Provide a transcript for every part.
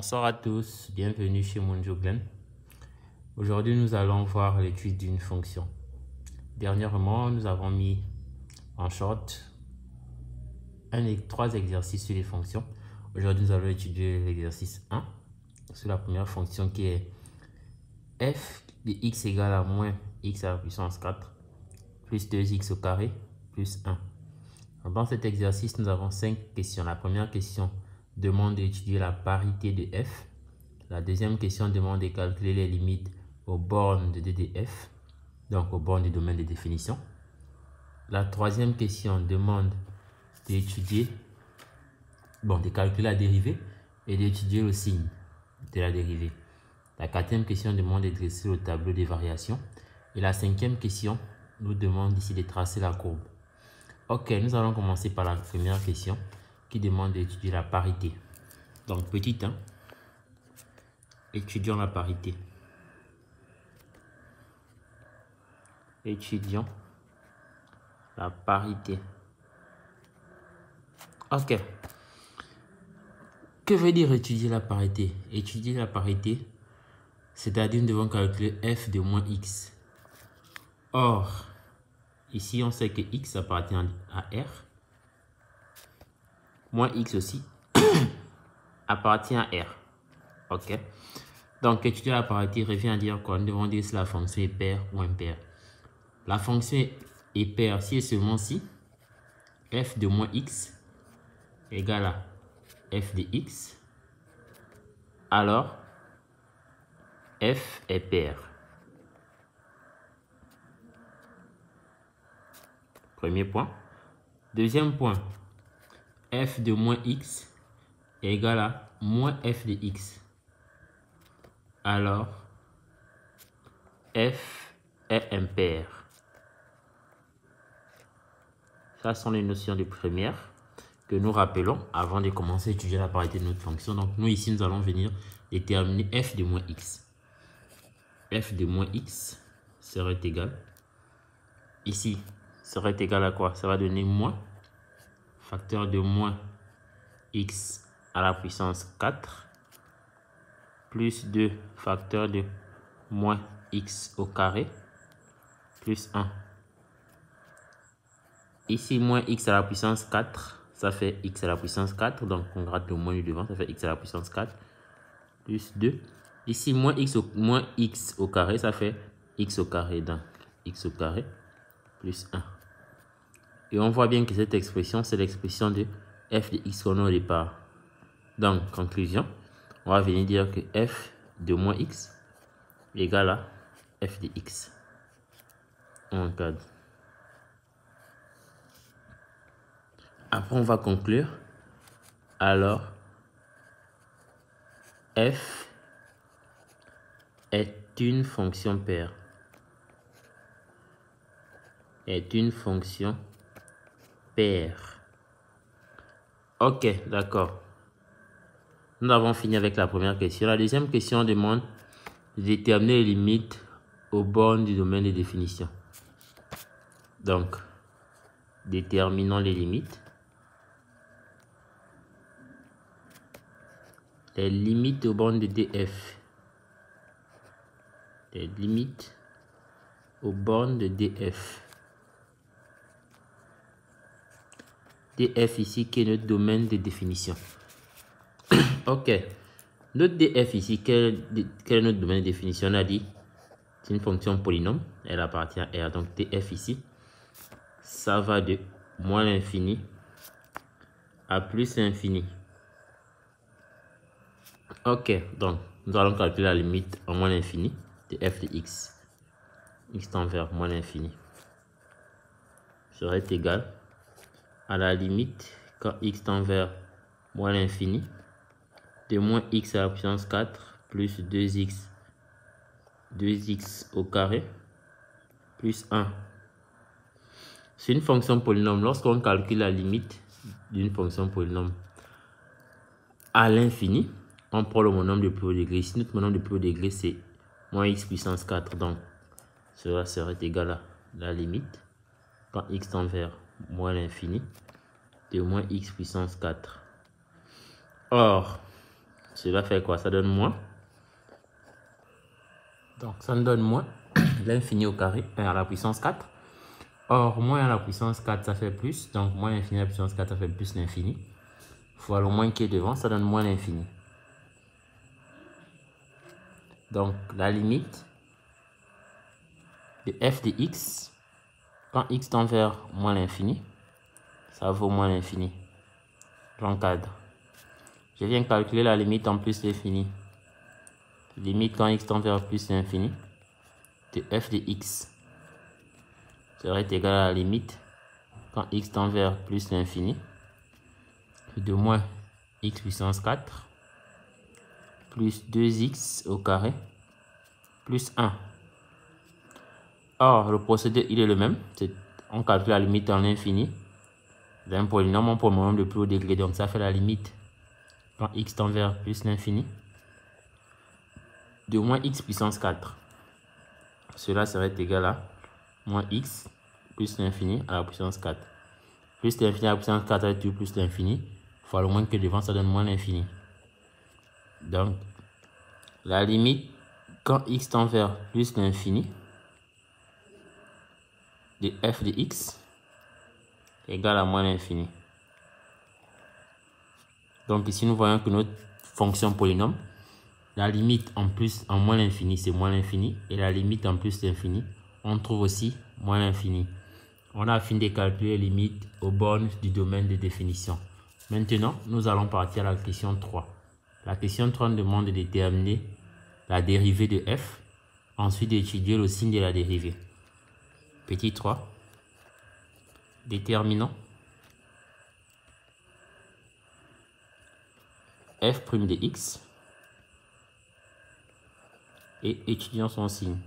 Bonsoir à tous, bienvenue chez Monjoglen. Aujourd'hui, nous allons voir l'étude d'une fonction. Dernièrement, nous avons mis en short trois exercices sur les fonctions. Aujourd'hui, nous allons étudier l'exercice 1 sur la première fonction qui est f de x égale à moins x à la puissance 4 plus 2x au carré plus 1. Dans cet exercice, nous avons 5 questions. La première question demande d'étudier la parité de f. La deuxième question demande de calculer les limites aux bornes de DDF, donc aux bornes du domaine de définition. La troisième question demande d'étudier, de calculer la dérivée et d'étudier le signe de la dérivée. La quatrième question demande de dresser le tableau des variations. Et la cinquième question nous demande ici de tracer la courbe. Ok, nous allons commencer par la première question qui demande d'étudier la parité. Donc, petit 1, étudions la parité. Étudions la parité. Ok. Que veut dire étudier la parité? Étudier la parité, c'est-à-dire nous devons calculer f de moins x. Or, ici on sait que x appartient à R. Moins x aussi appartient à R. Ok. Donc, étudier la parité revient à dire quoi? Nous devons dire si la fonction est paire ou impaire. La fonction est paire si et seulement si f de moins x égale à f de x, alors f est paire. Premier point. Deuxième point, f de moins x égale à moins f de x, alors f est impaire. Ça sont les notions de première que nous rappelons avant de commencer à étudier la parité de notre fonction. Donc nous ici, nous allons venir déterminer f de moins x. F de moins x serait égal, ici, serait égal à quoi? Ça va donner moins facteur de moins x à la puissance 4 plus 2 facteur de moins x au carré plus 1. Ici, moins x à la puissance 4, ça fait x à la puissance 4. Donc, on gratte le moins du devant, ça fait x à la puissance 4 plus 2. Ici, moins x au carré, ça fait x au carré. Donc, x au carré plus 1. Et on voit bien que cette expression, c'est l'expression de f de x qu'on a au départ. Donc, conclusion, on va venir dire que f de moins x égale à f de x. On encadre. Après, on va conclure. Alors, f est une fonction paire. Est une fonction paire. Ok, d'accord. Nous avons fini avec la première question. La deuxième question demande de déterminer les limites aux bornes du domaine de définition. Donc, déterminons les limites. Les limites aux bornes de DF. Les limites aux bornes de DF. DF ici qui est notre domaine de définition. Ok. Notre DF ici, quel est notre domaine de définition? On a dit c'est une fonction polynôme. Elle appartient à R. Donc DF ici, ça va de moins l'infini à plus l'infini. Ok, donc nous allons calculer la limite en moins l'infini de f de x. X tend vers moins l'infini serait égal à la limite quand x tend vers moins l'infini de moins x à la puissance 4 plus 2x au carré plus 1. C'est une fonction polynôme. Lorsqu'on calcule la limite d'une fonction polynôme à l'infini, on prend le monombre de plus haut degré. Ici, notre monombre de plus haut degré, c'est moins x puissance 4. Donc, cela serait égal à la limite, quand x tend vers moins l'infini, de moins x puissance 4. Or, Cela fait quoi? Ça donne moins. Donc, ça nous donne moins l'infini au carré, 1 à la puissance 4. Or, moins à la puissance 4, ça fait plus. Donc, moins l'infini à la puissance 4, ça fait plus l'infini. Fois le moins qui est devant, ça donne moins l'infini. Donc, la limite de f de x, quand x tend vers moins l'infini, ça vaut moins l'infini. J'encadre. Je viens calculer la limite en plus l'infini. Limite quand x tend vers plus l'infini de f de x serait égal à la limite quand x tend vers plus l'infini de moins x puissance 4 plus 2x au carré plus 1. Or, le procédé, il est le même. On calcule la limite en l'infini d'un polynôme en polynôme de plus haut degré. Donc, ça fait la limite quand x tend vers plus l'infini de moins x puissance 4. Cela serait égal à moins x plus l'infini à la puissance 4. Plus l'infini à la puissance 4 avec plus l'infini, fois le moins que devant, ça donne moins l'infini. Donc, la limite quand x tend vers plus l'infini de f de x égale à moins l'infini. Donc ici, nous voyons que notre fonction polynôme, la limite en moins l'infini, c'est moins l'infini. Et la limite en plus l'infini, on trouve aussi moins l'infini. On a fini de calculer les limites aux bornes du domaine de définition. Maintenant, nous allons partir à la question 3. La question 3 nous demande de déterminer la dérivée de f, ensuite d'étudier le signe de la dérivée. Petit 3. Déterminons f' de x et étudions son signe.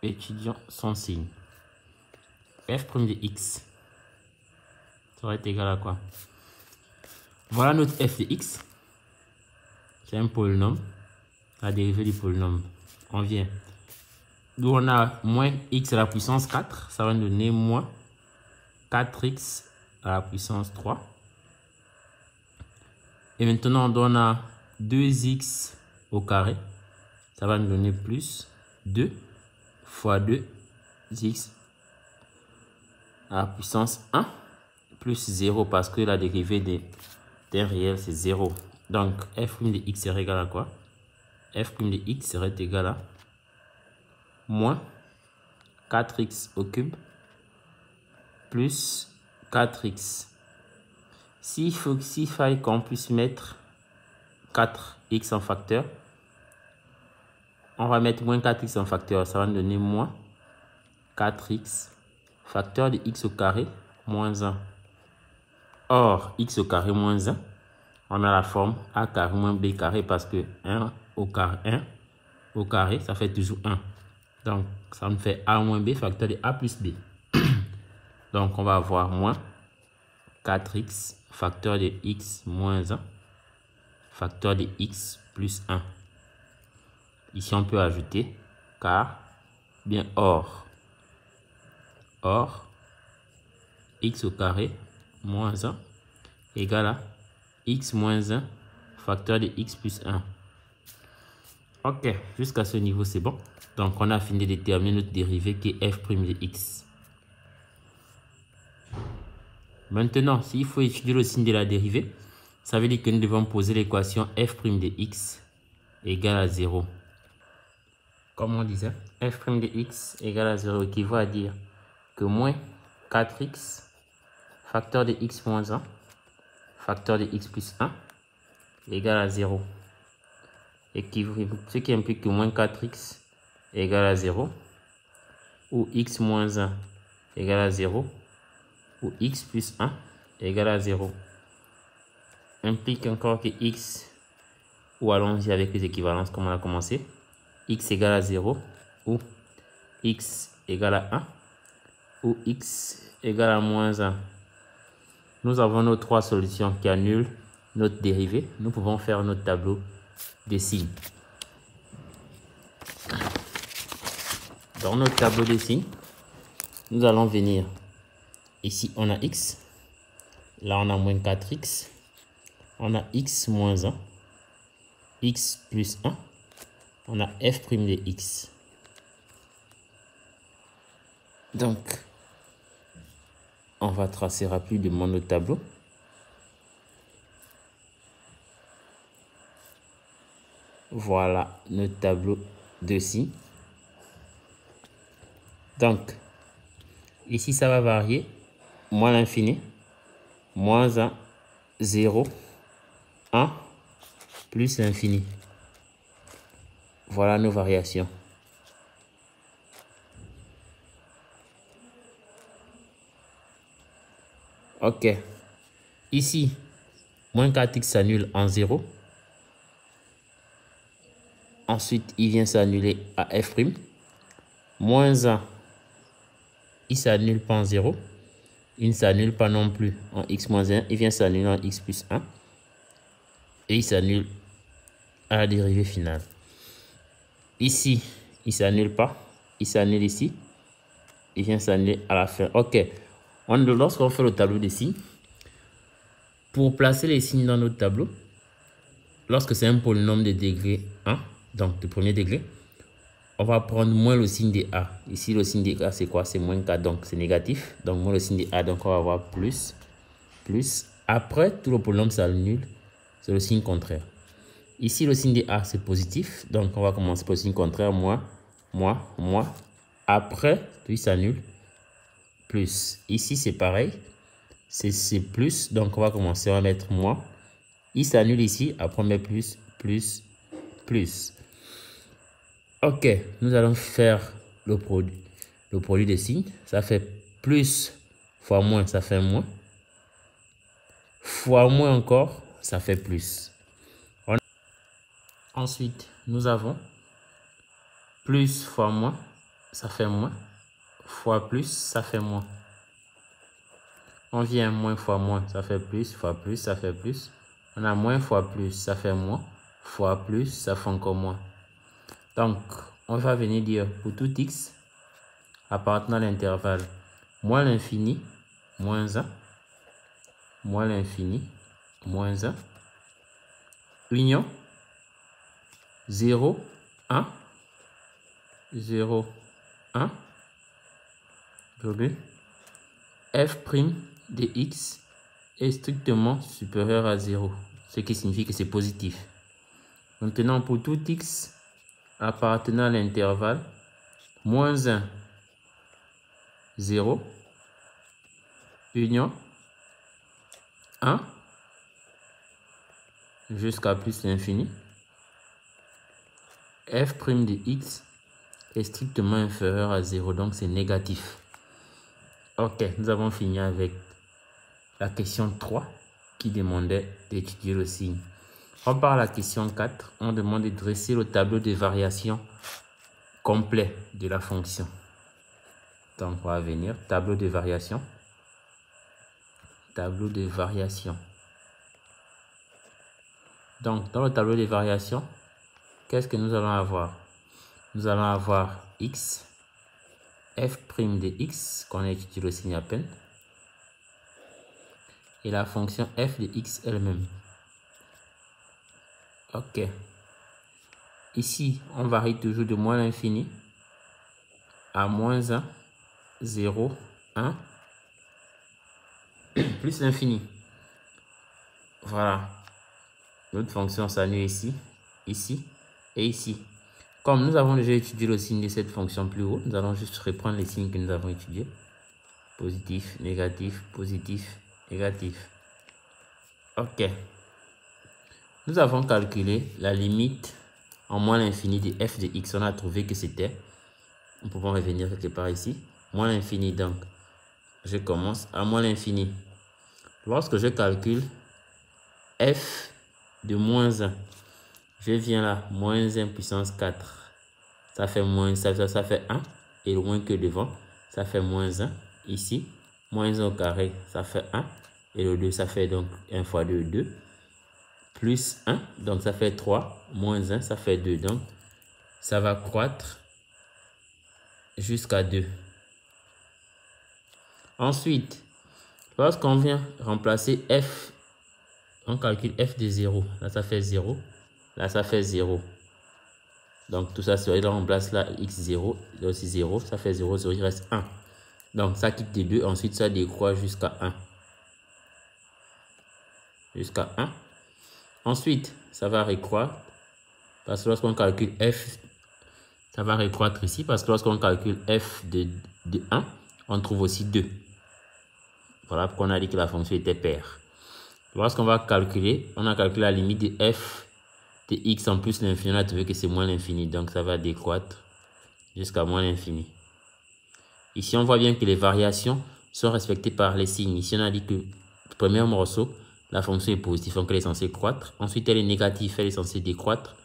Étudions son signe. f' de x serait égal à quoi? Voilà notre f de x. C'est un polynôme. La dérivée du polynôme. On vient. D'où on a moins x à la puissance 4. Ça va nous donner moins 4x à la puissance 3. Et maintenant, on a 2x au carré. Ça va nous donner plus 2 fois 2x à la puissance 1 plus 0 parce que la dérivée d'un réel, c'est 0. Donc, f' de x serait égal à quoi? F' de x serait égal à moins 4x au cube plus 4x. S'il faille qu'on puisse mettre 4x en facteur, on va mettre moins 4x en facteur. Ça va nous donner moins 4x facteur de x au carré moins 1. Or, x au carré moins 1, on a la forme a carré moins b carré parce que 1 au carré, ça fait toujours 1. Donc, ça me fait a moins b facteur de a plus b. Donc, on va avoir moins 4x facteur de x moins 1 facteur de x plus 1. Ici, on peut ajouter car, bien or x au carré moins 1 égale à x moins 1 facteur de x plus 1. Ok, jusqu'à ce niveau, c'est bon. Donc, on a fini de déterminer notre dérivée qui est f' de x. Maintenant, s'il faut étudier le signe de la dérivée, ça veut dire que nous devons poser l'équation f' de x égale à 0. Comme on disait, f' de x égale à 0 équivaut à dire que moins 4x facteur de x moins 1 facteur de x plus 1 égale à 0. Ce qui implique que moins 4x égale à 0 ou x moins 1 égale à 0 ou x plus 1 égale à 0. Implique encore que x, ou allons-y avec les équivalences comme on a commencé, x égale à 0 ou x égale à 1 ou x égale à moins 1. Nous avons nos trois solutions qui annulent notre dérivée. Nous pouvons faire notre tableau des signes. Dans notre tableau des signes, nous allons venir. Ici, on a x. Là, on a moins 4x. On a x moins 1. X plus 1. On a f' de x. Donc, on va tracer rapidement le tableau. Voilà notre tableau de signes. Donc, ici, ça va varier. Moins l'infini, moins 1, 0, 1, plus l'infini. Voilà nos variations. Ok. Ici, moins 4x s'annule en 0. Ensuite, il vient s'annuler à f'. Moins 1, il s'annule pas en 0. Il ne s'annule pas non plus en x moins 1. Il vient s'annuler en x plus 1. Et il s'annule à la dérivée finale. Ici, il ne s'annule pas. Il s'annule ici. Il vient s'annuler à la fin. Ok. Lorsqu'on fait le tableau des signes, pour placer les signes dans notre tableau, lorsque c'est un polynôme de degré 1, donc de premier degré, on va prendre moins le signe de A. Ici, le signe de A, c'est quoi? C'est moins 4, donc c'est négatif. Donc, moins le signe de A, donc on va avoir plus, plus. Après, tout le polynôme s'annule, c'est le signe contraire. Ici, le signe de A, c'est positif. Donc, on va commencer par le signe contraire, moins, moins, moins. Après, puis s'annule, plus. Ici, c'est pareil. C'est plus, donc on va commencer à mettre moins. Il s'annule ici, après on met plus, plus, plus. Ok, nous allons faire le produit des signes. Ça fait plus fois moins, ça fait moins. Fois moins encore, ça fait plus. Ensuite, nous avons plus fois moins, ça fait moins. Fois plus, ça fait moins. On vient moins fois moins, ça fait plus. Fois plus, ça fait plus. On a moins fois plus, ça fait moins. Fois plus, ça fait encore moins. Donc, on va venir dire pour tout x appartenant à l'intervalle moins l'infini, moins 1, moins l'infini, moins 1, union 0, 1, 0, 1, virgule, f' de x est strictement supérieur à 0, ce qui signifie que c'est positif. Maintenant, pour tout x appartenant à l'intervalle moins 1, 0, union 1, jusqu'à plus l'infini, f' de x est strictement inférieur à 0, donc c'est négatif. Ok, nous avons fini avec la question 3 qui demandait d'étudier le signe. On part à la question 4, on demande de dresser le tableau de variation complet de la fonction. Donc on va venir, tableau de variation. Tableau de variation. Donc dans le tableau de variation, qu'est-ce que nous allons avoir? Nous allons avoir x, f' de x, qu'on a étudié le signe à peine, et la fonction f de x elle-même. Ok. Ici, on varie toujours de moins l'infini à moins 1, 0, 1, plus l'infini. Voilà. Notre fonction s'annule ici, ici et ici. Comme nous avons déjà étudié le signe de cette fonction plus haut, nous allons juste reprendre les signes que nous avons étudiés. Positif, négatif, positif, négatif. Ok. Nous avons calculé la limite en moins l'infini de f de x. On a trouvé que c'était, nous pouvons revenir quelque part ici, moins l'infini. Donc, je commence à moins l'infini. Lorsque je calcule f de moins 1, je viens là, moins 1 puissance 4. Ça fait moins, ça fait 1. Et le moins que devant, ça fait moins 1. Ici, moins 1 au carré, ça fait 1. Et le 2, ça fait donc 1 fois 2, 2. Plus 1, donc ça fait 3. Moins 1, ça fait 2. Donc, ça va croître jusqu'à 2. Ensuite, Lorsqu'on vient remplacer f, on calcule f de 0. Là, ça fait 0. Là, ça fait 0. Donc, tout ça, là, on remplace là x0. Là aussi 0. Ça fait 0, 0. Il reste 1. Donc, ça quitte de 2. Ensuite, ça décroît jusqu'à 1. Jusqu'à 1. Ensuite, ça va recroître. Parce que lorsqu'on calcule f, ça va recroître ici. Parce que lorsqu'on calcule f de 1, on trouve aussi 2. Voilà pourquoi on a dit que la fonction était paire. Lorsqu'on va calculer, on a calculé la limite de f de x en plus l'infini. On a trouvé que c'est moins l'infini. Donc, ça va décroître jusqu'à moins l'infini. Ici, on voit bien que les variations sont respectées par les signes. Ici, on a dit que le premier morceau, la fonction est positive, donc elle est censée croître. Ensuite, elle est négative, elle est censée décroître.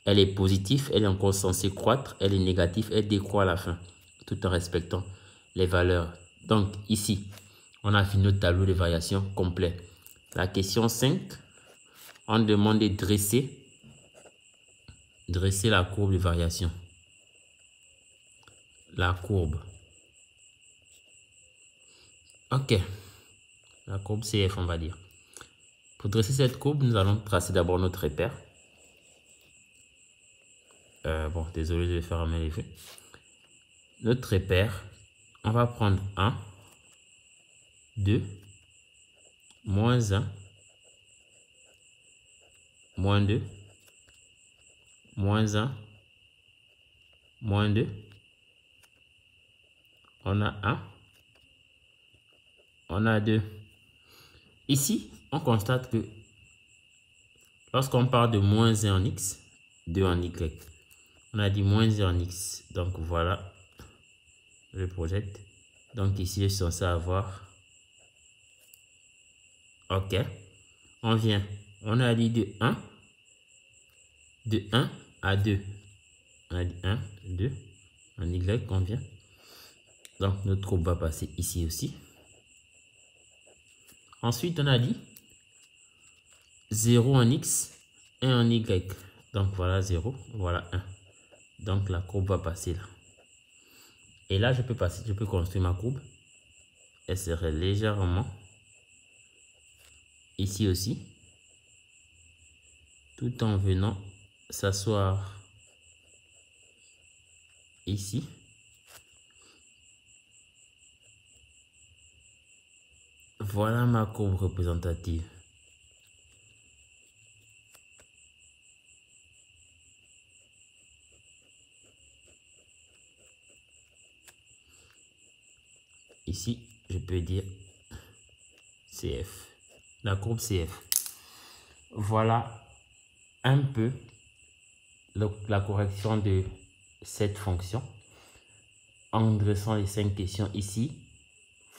Elle est positive, elle est encore censée croître. Elle est négative, elle décroît à la fin, tout en respectant les valeurs. Donc, ici, on a fini notre tableau de variation complet. La question 5, on demande de dresser la courbe de variation. La courbe. Ok. La courbe CF, on va dire. Pour dresser cette courbe, nous allons tracer d'abord notre repère. Bon, désolé, je vais faire un mail effet. Notre repère, on va prendre 1, 2, moins 1, moins 2, moins 1, moins 2. On a 1, on a 2. Ici, on constate que lorsqu'on part de moins 1 en x, 2 en y, on a dit moins 1 en x. Donc voilà, je projette. Donc ici, je suis censé avoir... Ok. On vient. On a dit de 1 à 2. On a dit 1, 2. En y, on vient. Donc notre courbe va passer ici aussi. Ensuite, on a dit 0 en x, 1 en y. Donc voilà 0, voilà 1. Donc la courbe va passer là. Et là, je peux construire ma courbe. Elle serait légèrement ici aussi. Tout en venant s'asseoir ici. Voilà ma courbe représentative. Ici, je peux dire CF. La courbe CF. Voilà un peu la correction de cette fonction. En dressant les 5 questions ici,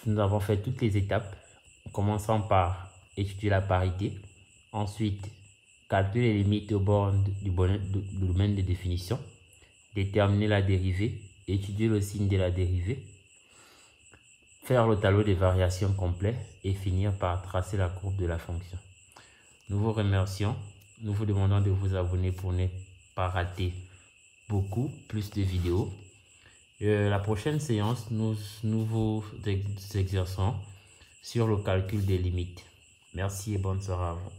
nous avons fait toutes les étapes, commençant par étudier la parité, ensuite calculer les limites aux bornes du domaine de définition, déterminer la dérivée, étudier le signe de la dérivée, faire le tableau des variations complet et finir par tracer la courbe de la fonction. Nous vous remercions, nous vous demandons de vous abonner pour ne pas rater beaucoup plus de vidéos. La prochaine séance, nous vous exerçons sur le calcul des limites. Merci et bonne soirée à vous.